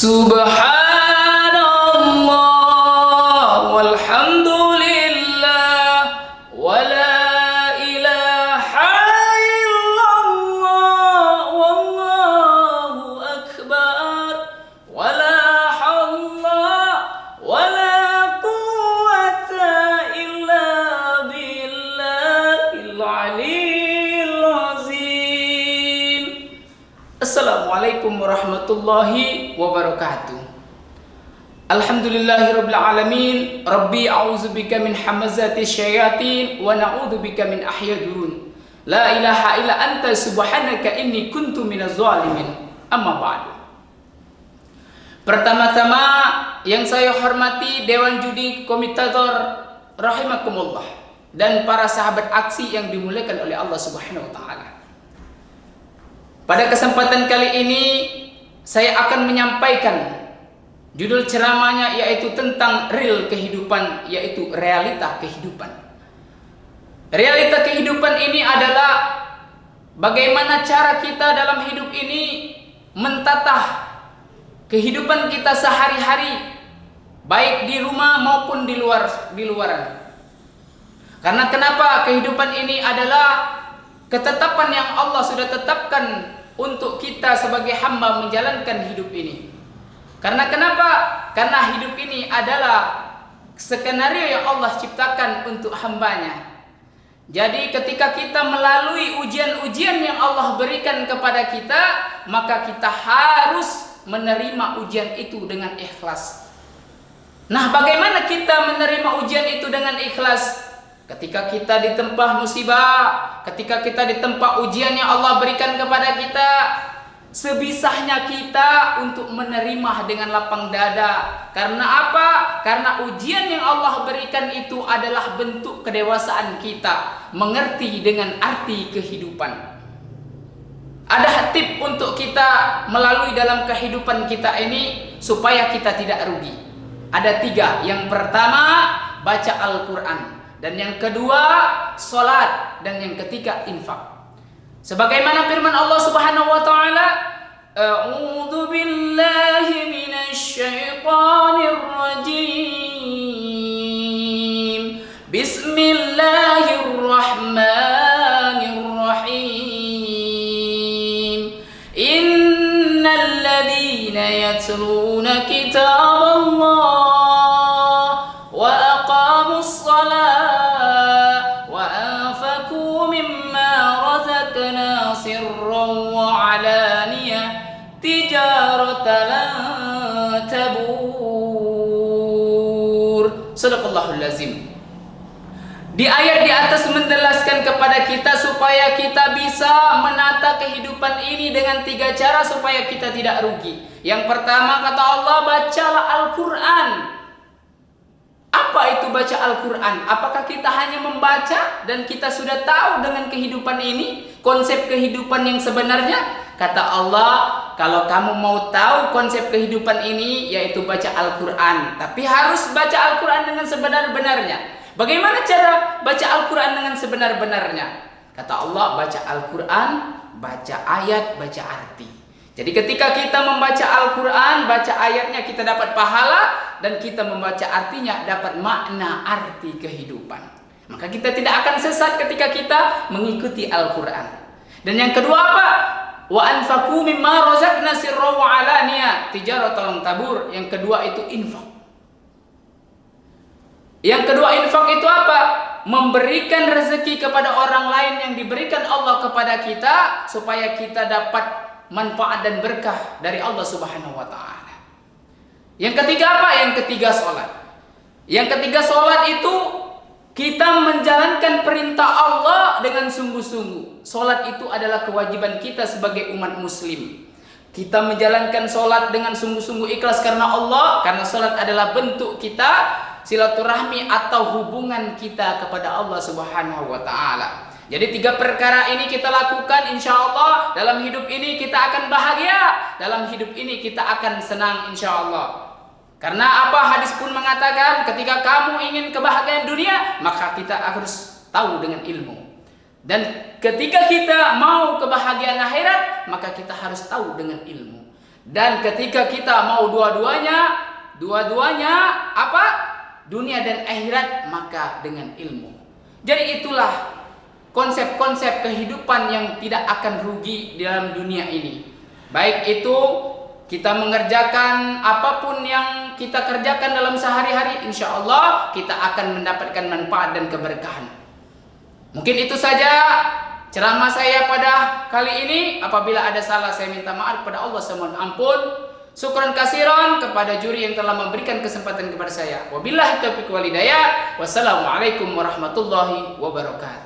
Subhanallah walhamdulillah wa la ilaha illallah wallahu akbar wa la hawla wa la quwwata illa billahil aliyyil azim. Assalamualaikum warahmatullahi wabarakatuh. Alhamdulillahirabbil alamin. Rabbi a'udzubika min hamazati syayatin wa na'udzubika min ahyadurun. La ilaha illa anta subhanaka inni kuntu minaz zalimin. Amma ba'du. Pertama-tama yang saya hormati Dewan Judi Komitator rahimakumullah dan para sahabat aksi yang dimuliakan oleh Allah Subhanahu wa taala. Pada kesempatan kali ini saya akan menyampaikan judul ceramahnya yaitu tentang real kehidupan, yaitu realita kehidupan. Realita kehidupan ini adalah bagaimana cara kita dalam hidup ini mentatah kehidupan kita sehari-hari, baik di rumah maupun di luaran. Karena kenapa? Kehidupan ini adalah ketetapan yang Allah sudah tetapkan untuk kita sebagai hamba menjalankan hidup ini. Karena kenapa? Karena hidup ini adalah skenario yang Allah ciptakan untuk hambanya. Jadi ketika kita melalui ujian-ujian yang Allah berikan kepada kita, maka kita harus menerima ujian itu dengan ikhlas. Nah, bagaimana kita menerima ujian itu dengan ikhlas? Ketika kita ditempa musibah, ketika kita ditempa ujian yang Allah berikan kepada kita, sebisanya kita untuk menerima dengan lapang dada. Karena apa? Karena ujian yang Allah berikan itu adalah bentuk kedewasaan kita mengerti dengan arti kehidupan. Ada tip untuk kita melalui dalam kehidupan kita ini supaya kita tidak rugi. Ada 3. Yang pertama, baca Al-Quran. Dan yang kedua, salat. Dan yang ketiga, infak. Sebagaimana firman Allah Subhanahu wa taala, A'udzu billahi minasy syaithanir rajim. Bismillahirrahmanirrahim. Innal ladzina yatluna kitaballah wa aqamus shalah wa anfaqu mimma razaqna sirran wa alaniyah tijaratan lan tabur. Shadaqallahul lazim. Di ayat di atas menjelaskan kepada kita supaya kita bisa menata kehidupan ini dengan 3 cara supaya kita tidak rugi. Yang pertama kata Allah, bacalah Al-Quran. Apa itu baca Al-Quran? Apakah kita hanya membaca dan kita sudah tahu dengan kehidupan ini, konsep kehidupan yang sebenarnya? Kata Allah, kalau kamu mau tahu konsep kehidupan ini, yaitu baca Al-Quran. Tapi harus baca Al-Quran dengan sebenar-benarnya. Bagaimana cara baca Al-Quran dengan sebenar-benarnya? Kata Allah, baca Al-Quran, baca ayat, baca arti. Jadi ketika kita membaca Al-Quran, baca ayatnya kita dapat pahala, dan kita membaca artinya dapat makna arti kehidupan. Maka kita tidak akan sesat ketika kita mengikuti Al-Quran. Dan yang kedua apa? Wa anfaqu mimma razaqna sirran wa alaniyah tijaratan lan tabur. Yang kedua itu infak. Yang kedua infak itu apa? Memberikan rezeki kepada orang lain yang diberikan Allah kepada kita supaya kita dapat manfaat dan berkah dari Allah Subhanahu wa taala. Yang ketiga apa? Yang ketiga salat. Yang ketiga salat itu kita menjalankan perintah Allah dengan sungguh-sungguh. Salat itu adalah kewajiban kita sebagai umat muslim. Kita menjalankan salat dengan sungguh-sungguh ikhlas karena Allah, karena salat adalah bentuk kita silaturahmi atau hubungan kita kepada Allah Subhanahu wa taala. Jadi 3 perkara ini kita lakukan, insya Allah dalam hidup ini kita akan bahagia, dalam hidup ini kita akan senang insya Allah. Karena apa? Hadis pun mengatakan ketika kamu ingin kebahagiaan dunia, maka kita harus tahu dengan ilmu. Dan ketika kita mau kebahagiaan akhirat, maka kita harus tahu dengan ilmu. Dan ketika kita mau dua-duanya apa? Dunia dan akhirat, maka dengan ilmu. Jadi itulah konsep-konsep kehidupan yang tidak akan rugi dalam dunia ini. Baik itu kita mengerjakan apapun yang kita kerjakan dalam sehari-hari, insya Allah kita akan mendapatkan manfaat dan keberkahan. Mungkin itu saja ceramah saya pada kali ini. Apabila ada salah, saya minta maaf kepada Allah, saya mohon ampun. Syukran kasiran kepada juri yang telah memberikan kesempatan kepada saya. Wabillahi taufiq wal hidayah. Wassalamualaikum warahmatullahi wabarakatuh.